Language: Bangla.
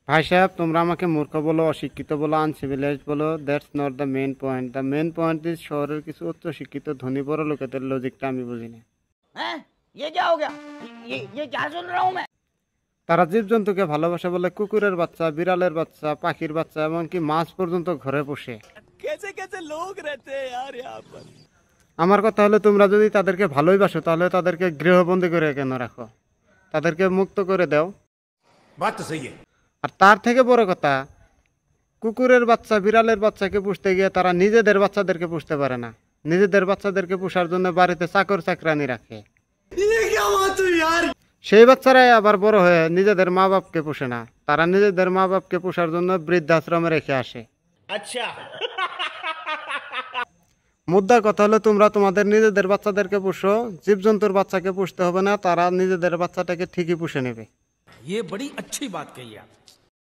ভাই সাহেব, তোমরা আমাকে মূর্খ বলো, অশিক্ষিত বলো, আনসিভিলাইজড বলো, that's not the main point. The main point is শহরের কিছু উচ্চ শিক্ষিত ধনী বড় লোকেদের লজিকটা আমি বুঝি না। हैं? ये क्या हो गया? ये क्या सुन रहा हूँ मैं? তারা জীবজন্তুকে ভালোবাসে বলে কুকুরের বাচ্চা, বিড়ালের বাচ্চা, পাখির বাচ্চা, এমনকি মাছ পর্যন্ত ঘরে পোষে। कैसे कैसे लोग रहते हैं यार यहाँ पर। আমার কথা হলো, তোমরা যদি তাদেরকে ভালোই বাসো তাহলে তাদেরকে গৃহবন্দী করে কেন রাখো? তাদেরকে মুক্ত করে দাও। बात तो सही है। আর তার থেকে বড় কথা, কুকুরের বাচ্চা, বিড়ালের বাচ্চাকে পুষতে গিয়ে তারা নিজেদের বাচ্চাদেরকে পুষতে পারে না। নিজেদের বাচ্চাদেরকে পোষার জন্য বাড়িতে চাকর চাকরানি রাখে। ये क्या बात हुई यार। সেই বাচ্চারাই আবার বড় হয়ে নিজেদের মা বাপকে পোষে না। তারা নিজেদের মা বাপকে পোষার জন্য বৃদ্ধাশ্রমে রেখে আসে। अच्छा। মুদ্রা কথা হলো, তোমরা তোমাদের নিজেদের বাচ্চাদেরকে পুষো, জীবজন্তুর বাচ্চাকে পুষতে হবে না, তারা নিজেদের বাচ্চাটাকে ঠিকই পুষে নেবে। ये बड़ी अच्छी बात कही आप।